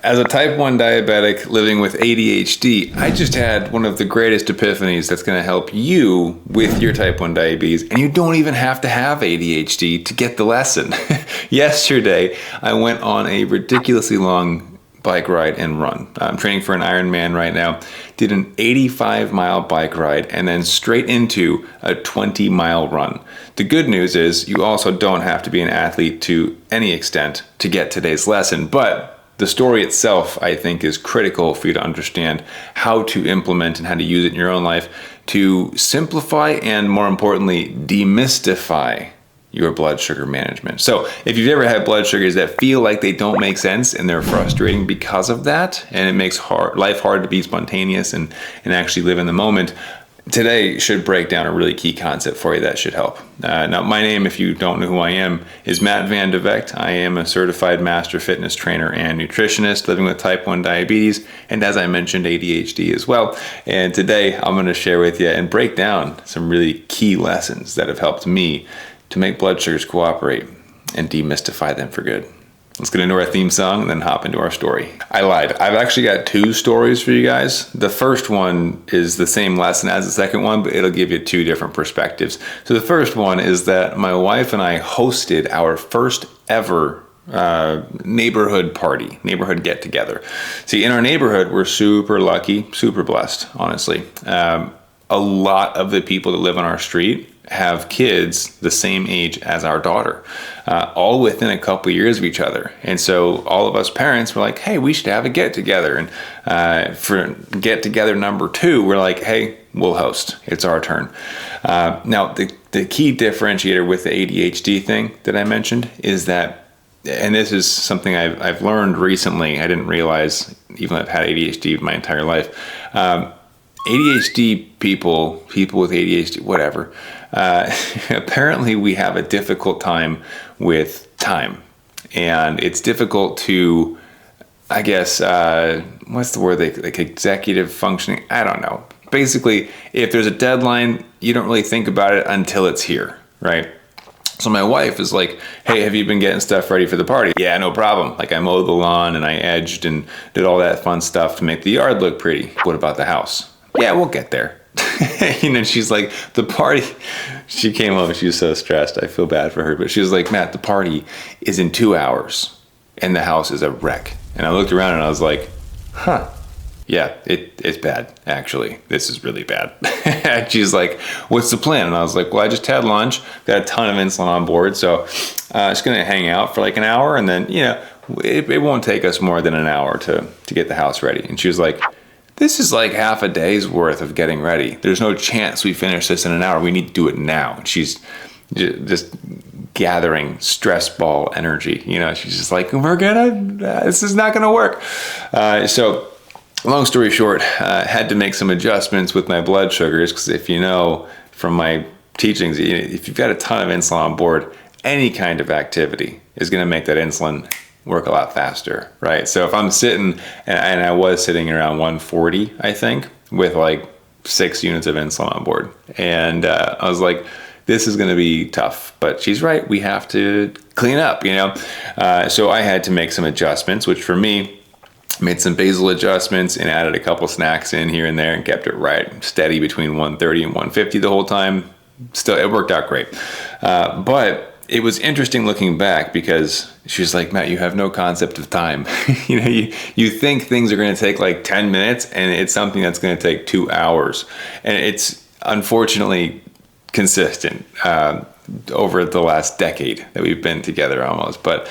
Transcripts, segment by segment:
As a type 1 diabetic living with ADHD, I just had one of the greatest epiphanies that's going to help you with your type 1 diabetes, and you don't even have to have ADHD to get the lesson. Yesterday, I went on a ridiculously long bike ride and run. I'm training for an Ironman right now. Did an 85-mile bike ride and then straight into a 20-mile run. The good news is you also don't have to be an athlete to any extent to get today's lesson, but the story itself, I think, is critical for you to understand how to implement and how to use it in your own life to simplify and, more importantly, demystify your blood sugar management. So if you've ever had blood sugars that feel like they don't make sense and they're frustrating because of that, and it makes life hard to be spontaneous and actually live in the moment, today should break down a really key concept for you that should help. Now, my name, if you don't know who I am, is Matt Van de Vecht. I am a certified master fitness trainer and nutritionist living with type 1 diabetes, and as I mentioned, ADHD as well. And today I'm going to share with you and break down some really key lessons that have helped me to make blood sugars cooperate and demystify them for good. Let's get into our theme song and then hop into our story. I lied. I've actually got two stories for you guys. The first one is the same lesson as the second one, but it'll give you two different perspectives. So the first one is that my wife and I hosted our first ever neighborhood party, neighborhood get together. See, in our neighborhood, we're super lucky, super blessed, honestly. A lot of the people that live on our street have kids the same age as our daughter, all within a couple years of each other. And so all of us parents were like, hey, we should have a get together. And for get together number 2, we're like, hey, we'll host. It's our turn. Now, the key differentiator with the ADHD thing that I mentioned is that, and this is something I've learned recently, I didn't realize, even though I've had ADHD my entire life, ADHD people with ADHD, whatever, apparently we have a difficult time with time. And it's difficult to, I guess, what's the word, like executive functioning? I don't know. Basically, if there's a deadline, you don't really think about it until it's here, right? So my wife is like, hey, have you been getting stuff ready for the party? Yeah, no problem. Like I mowed the lawn and I edged and did all that fun stuff to make the yard look pretty. What about the house? Yeah, we'll get there. And then she's like, the party, she came over, she was so stressed. I feel bad for her, but she was like, Matt, the party is in 2 hours and the house is a wreck. And I looked around and I was like, yeah, it's bad, actually. This is really bad. And she's like, what's the plan? And I was like, well, I just had lunch, got a ton of insulin on board, so just gonna hang out for like an hour, and then, it won't take us more than an hour to get the house ready. And she was like, this is like half a day's worth of getting ready. There's no chance we finish this in an hour. We need to do it now. And she's just gathering stress ball energy. She's just like, this is not gonna work. So long story short, had to make some adjustments with my blood sugars, because if you know from my teachings, if you've got a ton of insulin on board, any kind of activity is gonna make that insulin work a lot faster, right? So if I'm sitting, and I was sitting around 140, I think, with like 6 units of insulin on board. And I was like, this is gonna be tough, but she's right, we have to clean up, So I had to make some adjustments, which for me, made some basal adjustments and added a couple snacks in here and there and kept it right steady between 130 and 150 the whole time. Still, it worked out great. But it was interesting looking back, because she's like, Matt, you have no concept of time. You think things are going to take like 10 minutes and it's something that's going to take 2 hours. And it's unfortunately consistent over the last decade that we've been together almost. But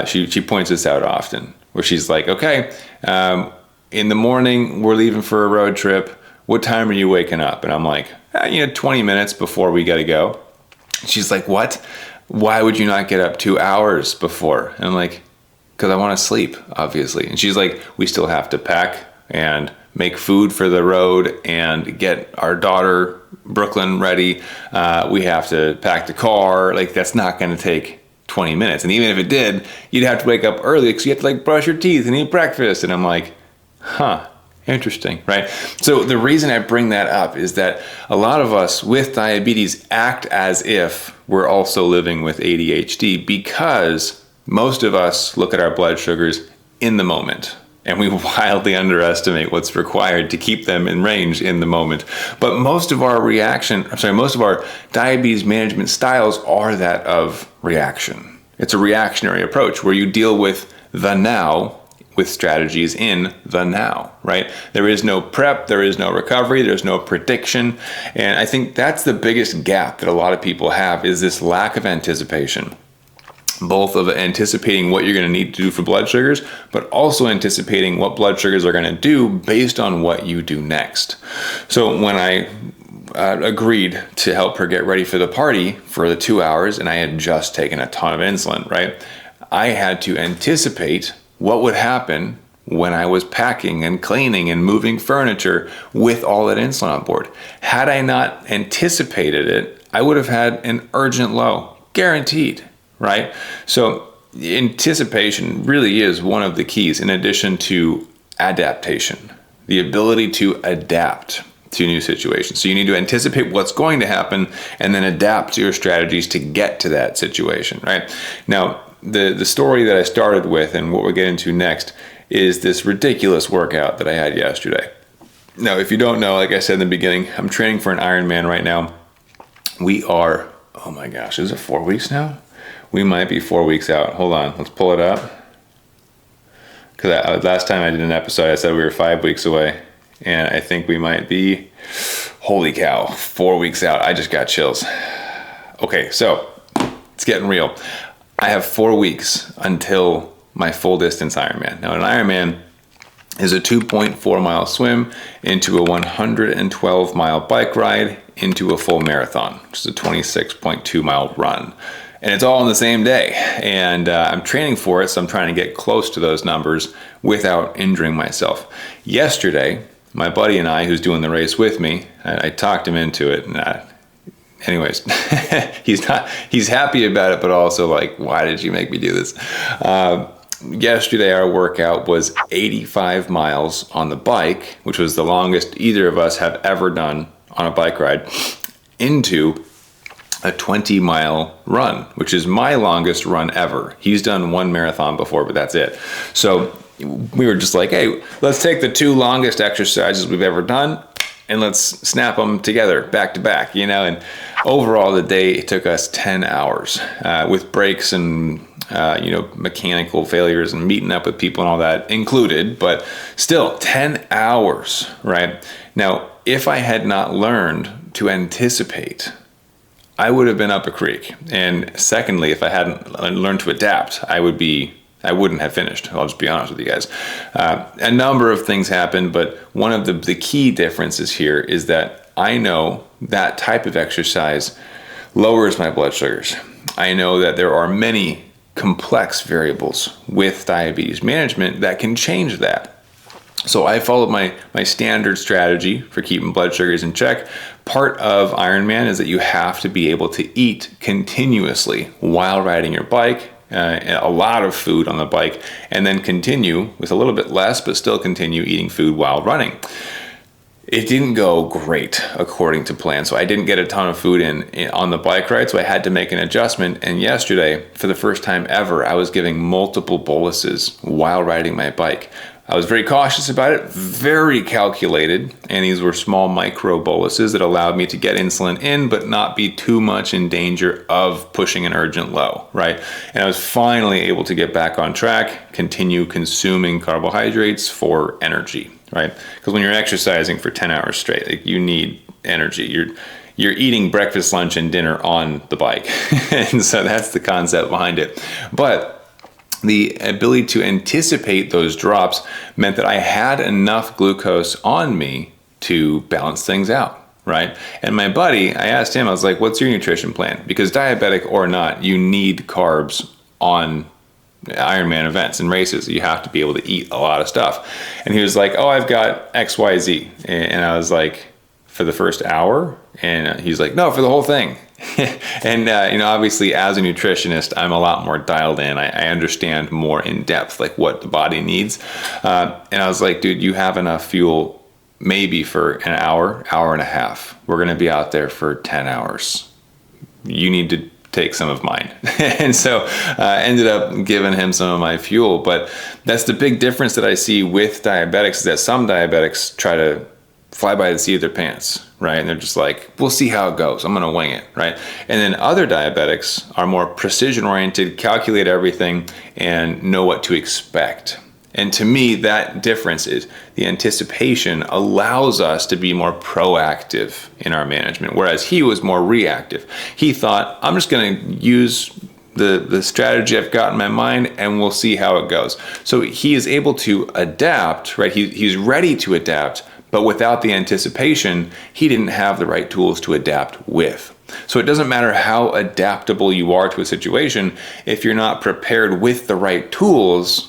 she points this out often, where she's like, okay, in the morning, we're leaving for a road trip. What time are you waking up? And I'm like, 20 minutes before we got to go. She's like, what? Why would you not get up 2 hours before? And I'm like, because I want to sleep, obviously. And she's like, we still have to pack and make food for the road and get our daughter, Brooklyn, ready. We have to pack the car. Like, that's not going to take 20 minutes. And even if it did, you'd have to wake up early because you have to like brush your teeth and eat breakfast. And I'm like, interesting, right? So the reason I bring that up is that a lot of us with diabetes act as if we're also living with ADHD, because most of us look at our blood sugars in the moment, and we wildly underestimate what's required to keep them in range in the moment. But most of our diabetes management styles are that of reaction. It's a reactionary approach where you deal with the now with strategies in the now, right? There is no prep, there is no recovery, there's no prediction. And I think that's the biggest gap that a lot of people have, is this lack of anticipation. Both of anticipating what you're going to need to do for blood sugars, but also anticipating what blood sugars are going to do based on what you do next. So when I agreed to help her get ready for the party for the 2 hours, and I had just taken a ton of insulin, right? I had to anticipate what would happen when I was packing and cleaning and moving furniture with all that insulin on board. Had I not anticipated it, I would have had an urgent low, guaranteed. Right? So anticipation really is one of the keys, in addition to adaptation, the ability to adapt to new situations. So you need to anticipate what's going to happen and then adapt your strategies to get to that situation, right? Now, the story that I started with and what we'll get into next is this ridiculous workout that I had yesterday. Now, if you don't know, like I said in the beginning, I'm training for an Ironman right now. We are, oh my gosh, is it 4 weeks now? We might be 4 weeks out. Hold on, let's pull it up. Because last time I did an episode, I said we were 5 weeks away. And I think we might be, holy cow, 4 weeks out. I just got chills. Okay, so it's getting real. I have 4 weeks until my full distance Ironman. Now, an Ironman is a 2.4 mile swim into a 112 mile bike ride into a full marathon, which is a 26.2 mile run. And it's all on the same day. And I'm training for it, so I'm trying to get close to those numbers without injuring myself. Yesterday, my buddy and I, who's doing the race with me, I talked him into it. And anyways, he's happy about it, but also like, why did you make me do this? Yesterday, our workout was 85 miles on the bike, which was the longest either of us have ever done on a bike ride, into a 20-mile run, which is my longest run ever. He's done one marathon before, but that's it. So we were just like, hey, let's take the 2 longest exercises we've ever done and let's snap them together back to back, and overall the day it took us 10 hours with breaks and mechanical failures and meeting up with people and all that included, but still 10 hours, right? Now, if I had not learned to anticipate, I would have been up a creek. And secondly, if I hadn't learned to adapt, I wouldn't have finished. I'll just be honest with you guys. A number of things happened, but one of the key differences here is that I know that type of exercise lowers my blood sugars. I know that there are many complex variables with diabetes management that can change that. So I followed my standard strategy for keeping blood sugars in check. Part of Ironman is that you have to be able to eat continuously while riding your bike, a lot of food on the bike, and then continue with a little bit less, but still continue eating food while running. It didn't go great according to plan, so I didn't get a ton of food in on the bike ride, so I had to make an adjustment. And yesterday, for the first time ever, I was giving multiple boluses while riding my bike. I was very cautious about it, very calculated, and these were small micro boluses that allowed me to get insulin in, but not be too much in danger of pushing an urgent low, right? And I was finally able to get back on track, continue consuming carbohydrates for energy, right? Because when you're exercising for 10 hours straight, like, you need energy. You're eating breakfast, lunch, and dinner on the bike. And so that's the concept behind it. But the ability to anticipate those drops meant that I had enough glucose on me to balance things out, right? And my buddy, I asked him, I was like, what's your nutrition plan? Because diabetic or not, you need carbs on Ironman events and races. You have to be able to eat a lot of stuff. And he was like, oh, I've got XYZ. And I was like, for the first hour? And he's like, no, for the whole thing. And, obviously as a nutritionist, I'm a lot more dialed in. I understand more in depth, like what the body needs. And I was like, dude, you have enough fuel maybe for an hour, hour and a half. We're going to be out there for 10 hours. You need to take some of mine. And so I ended up giving him some of my fuel. But that's the big difference that I see with diabetics, is that some diabetics try to fly by the seat of their pants, right? And they're just like, we'll see how it goes. I'm going to wing it, right? And then other diabetics are more precision oriented, calculate everything, and know what to expect. And to me, that difference is the anticipation allows us to be more proactive in our management, whereas he was more reactive. He thought, I'm just going to use the strategy I've got in my mind, and we'll see how it goes. So he is able to adapt, right? He's ready to adapt, but without the anticipation, he didn't have the right tools to adapt with. So it doesn't matter how adaptable you are to a situation, if you're not prepared with the right tools,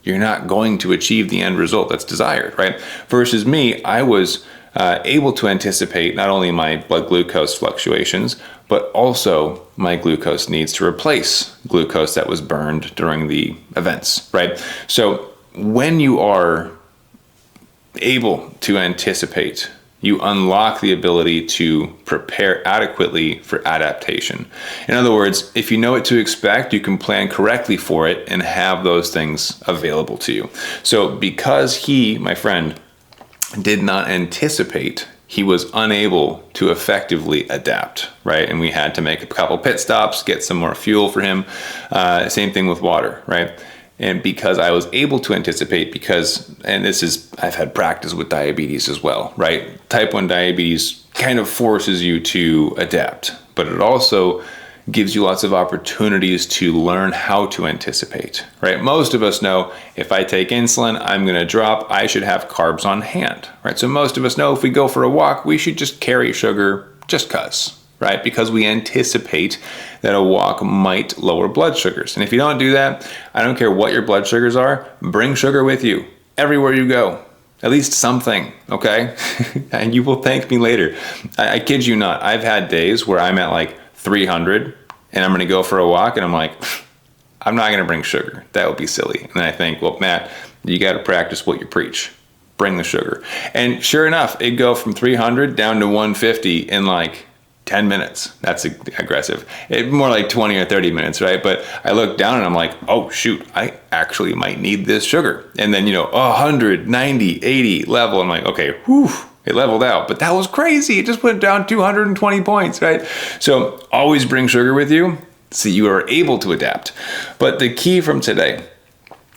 you're not going to achieve the end result that's desired, right? Versus me, I was able to anticipate not only my blood glucose fluctuations, but also my glucose needs to replace glucose that was burned during the events, right? So when you are able to anticipate, you unlock the ability to prepare adequately for adaptation. In other words, if you know what to expect, you can plan correctly for it and have those things available to you. So because he, my friend, did not anticipate, he was unable to effectively adapt, right? And we had to make a couple pit stops, get some more fuel for him. Same thing with water, right? And because I was able to anticipate, and I've had practice with diabetes as well, right? Type 1 diabetes kind of forces you to adapt, but it also gives you lots of opportunities to learn how to anticipate, right? Most of us know if I take insulin, I'm going to drop, I should have carbs on hand, right? So most of us know if we go for a walk, we should just carry sugar just 'cause. Right? Because we anticipate that a walk might lower blood sugars. And if you don't do that, I don't care what your blood sugars are, bring sugar with you everywhere you go. At least something, okay? And you will thank me later. I kid you not. I've had days where I'm at like 300 and I'm going to go for a walk and I'm like, I'm not going to bring sugar. That would be silly. And I think, well, Matt, you got to practice what you preach. Bring the sugar. And sure enough, it'd go from 300 down to 150 in like 10 minutes. That's aggressive. More like 20 or 30 minutes, right? But I look down and I'm like, oh shoot, I actually might need this sugar. And then, 100, 90, 80 level. I'm like, okay, whew, it leveled out. But that was crazy. It just went down 220 points, right? So always bring sugar with you so you are able to adapt. But the key from today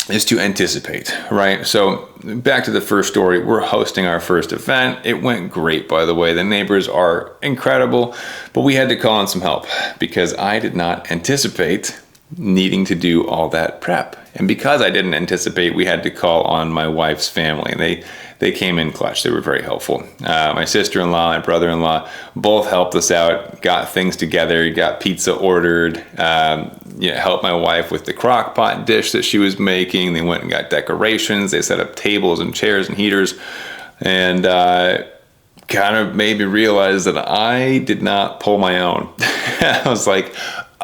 is to anticipate, right? So back to the first story, we're hosting our first event. It went great, by the way. The neighbors are incredible, but we had to call in some help because I did not anticipate needing to do all that prep. And because I didn't anticipate, we had to call on my wife's family, and they came in clutch. They were very helpful. My sister-in-law, my brother-in-law, both helped us out, got things together, got pizza ordered, helped my wife with the crock pot dish that she was making. They went and got decorations. They set up tables and chairs and heaters, and kind of made me realize that I did not pull my own. I was like,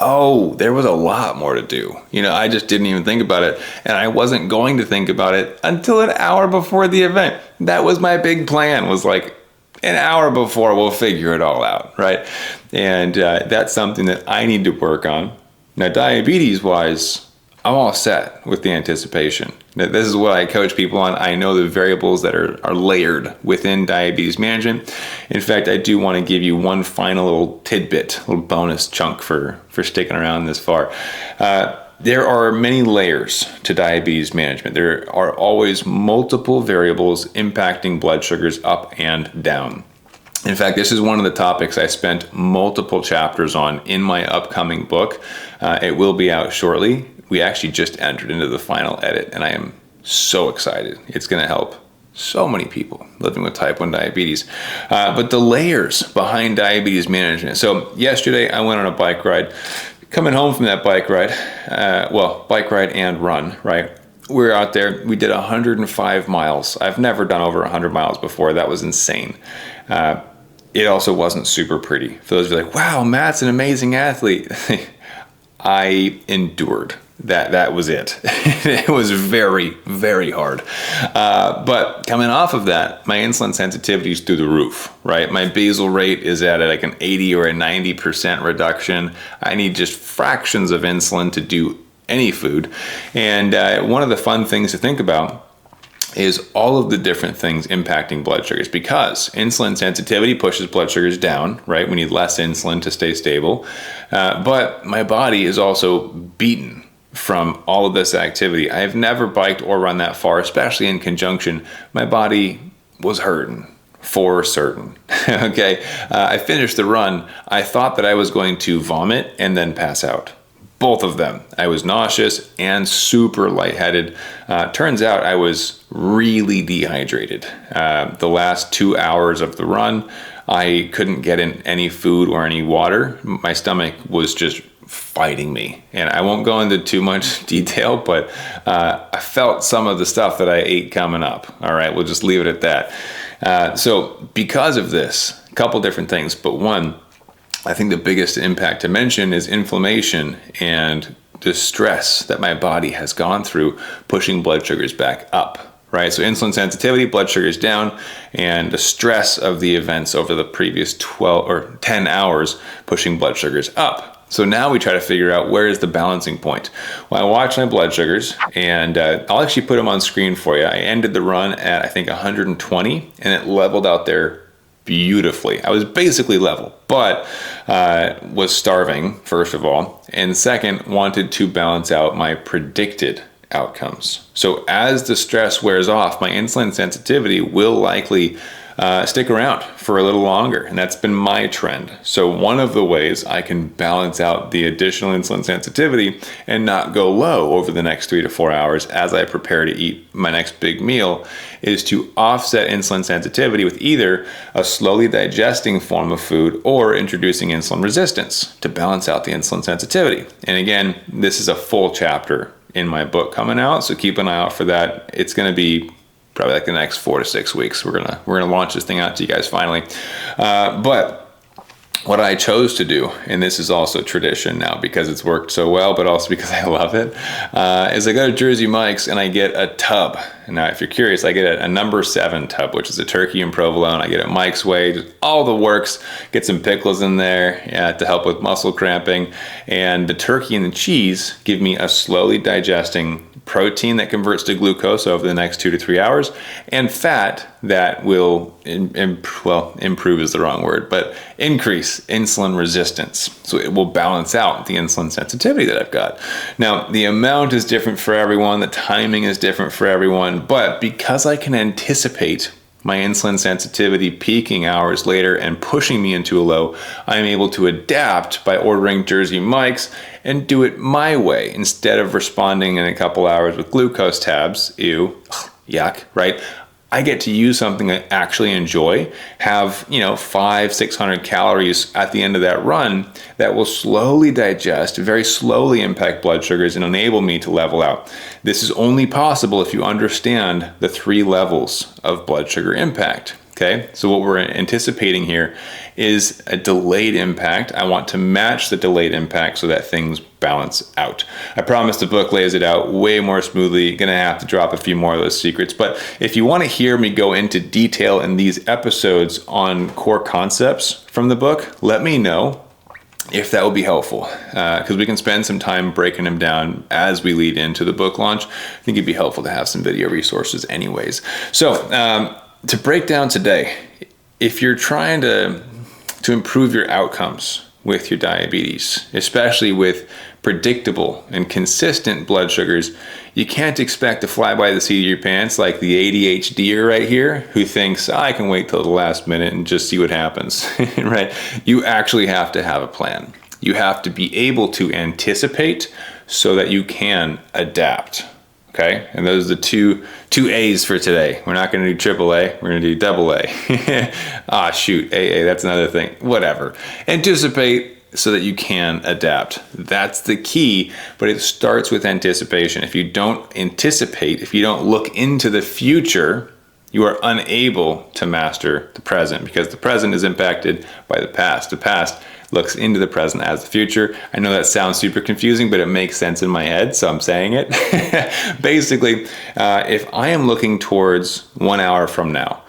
oh, there was a lot more to do. I just didn't even think about it. And I wasn't going to think about it until an hour before the event. That was my big plan, was like an hour before we'll figure it all out, right? And that's something that I need to work on. Now, diabetes wise, I'm all set with the anticipation. Now, this is what I coach people on. I know the variables that are layered within diabetes management. In fact, I do want to give you one final little tidbit, little bonus chunk for sticking around this far. There are many layers to diabetes management. There are always multiple variables impacting blood sugars up and down. In fact, this is one of the topics I spent multiple chapters on in my upcoming book. It will be out shortly. We actually just entered into the final edit, and I am so excited. It's going to help so many people living with type 1 diabetes. But the layers behind diabetes management. So yesterday I went on a bike ride. Coming home from that bike ride, bike ride and run, right? We were out there. We did 105 miles. I've never done over 100 miles before. That was insane. It also wasn't super pretty. For those who are like, wow, Matt's an amazing athlete. I endured. that was it. It was very, very hard. But coming off of that, my insulin sensitivity is through the roof, right? My basal rate is at like an 80 or a 90% reduction. I need just fractions of insulin to do any food. And one of the fun things to think about is all of the different things impacting blood sugars, because insulin sensitivity pushes blood sugars down, right? We need less insulin to stay stable. But my body is also beaten from all of this activity. I've never biked or run that far, especially in conjunction. My body was hurting for certain. Okay. I finished the run. I thought that I was going to vomit and then pass out. Both of them. I was nauseous and super lightheaded. Turns out I was really dehydrated. The last 2 hours of the run, I couldn't get in any food or any water. My stomach was just fighting me. And I won't go into too much detail, but I felt some of the stuff that I ate coming up. All right, we'll just leave it at that. So because of this, a couple different things, but one, I think the biggest impact to mention is inflammation and the stress that my body has gone through, pushing blood sugars back up, right? So insulin sensitivity, blood sugars down, and the stress of the events over the previous 12 or 10 hours, pushing blood sugars up. So now we try to figure out, where is the balancing point? Well, I watch my blood sugars, and I'll actually put them on screen for you. I ended the run at, I think, 120, and it leveled out there beautifully. I was basically level, but was starving, first of all, and second, wanted to balance out my predicted outcomes. So as the stress wears off, my insulin sensitivity will likely stick around for a little longer, and that's been my trend. So one of the ways I can balance out the additional insulin sensitivity and not go low over the next 3 to 4 hours as I prepare to eat my next big meal is to offset insulin sensitivity with either a slowly digesting form of food or introducing insulin resistance to balance out the insulin sensitivity. And again, this is a full chapter in my book coming out, so keep an eye out for that. It's going to be probably like the next 4 to 6 weeks. We're gonna launch this thing out to you guys finally. But what I chose to do, and this is also tradition now because it's worked so well, but also because I love it, is I go to Jersey Mike's and I get a tub. Now, if you're curious, I get a number 7 tub, which is a turkey and provolone. I get it Mike's way, just all the works. Get some pickles in there to help with muscle cramping. And the turkey and the cheese give me a slowly digesting protein that converts to glucose over the next 2 to 3 hours, and fat that will, improve is the wrong word, but increase insulin resistance. So it will balance out the insulin sensitivity that I've got. Now, the amount is different for everyone, the timing is different for everyone, but because I can anticipate my insulin sensitivity peaking hours later and pushing me into a low, I'm able to adapt by ordering Jersey Mike's and do it my way instead of responding in a couple hours with glucose tabs. Ew, yuck, right? I get to use something I actually enjoy, have 500-600 calories at the end of that run that will slowly digest, very slowly impact blood sugars and enable me to level out. This is only possible if you understand the 3 levels of blood sugar impact. Okay, so what we're anticipating here is a delayed impact. I want to match the delayed impact so that things balance out. I promise the book lays it out way more smoothly. Gonna have to drop a few more of those secrets, but if you want to hear me go into detail in these episodes on core concepts from the book, let me know if that will be helpful, because we can spend some time breaking them down as we lead into the book launch. I think it'd be helpful to have some video resources anyways. So to break down today, if you're trying to improve your outcomes with your diabetes, especially with predictable and consistent blood sugars, you can't expect to fly by the seat of your pants like the ADHDer right here who thinks, I can wait till the last minute and just see what happens, right? You actually have to have a plan. You have to be able to anticipate so that you can adapt. Okay, and those are the two A's for today. We're not going to do triple A, we're going to do double A. AA, that's another thing. Whatever. Anticipate so that you can adapt. That's the key, but it starts with anticipation. If you don't anticipate, if you don't look into the future, you are unable to master the present, because the present is impacted by the past. The past looks into the present as the future. I know that sounds super confusing, but it makes sense in my head, so I'm saying it. Basically, if I am looking towards 1 hour from now,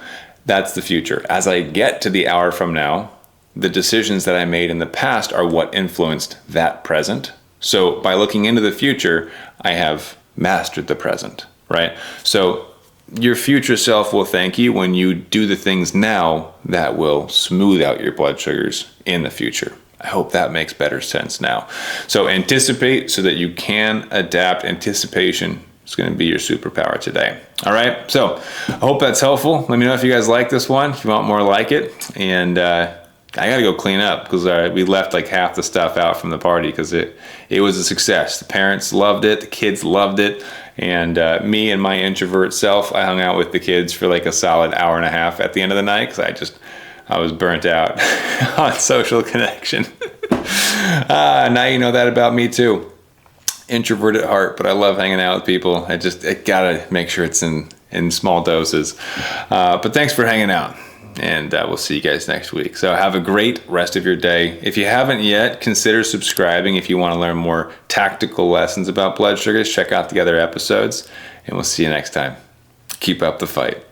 that's the future. As I get to the hour from now, the decisions that I made in the past are what influenced that present. So by looking into the future, I have mastered the present, right? So your future self will thank you when you do the things now that will smooth out your blood sugars in the future. I hope that makes better sense now. So anticipate so that you can adapt. Anticipation is going to be your superpower today. All right. So I hope that's helpful. Let me know if you guys like this one, if you want more like it. And I got to go clean up because we left like half the stuff out from the party because it was a success. The parents loved it. The kids loved it. And me and my introvert self, I hung out with the kids for like a solid hour and a half at the end of the night because I was burnt out on social connection. Now you know that about me too. Introvert at heart, but I love hanging out with people. I gotta make sure it's in small doses. But thanks for hanging out. And we'll see you guys next week. So have a great rest of your day. If you haven't yet, consider subscribing if you want to learn more tactical lessons about blood sugars. Check out the other episodes, and we'll see you next time. Keep up the fight.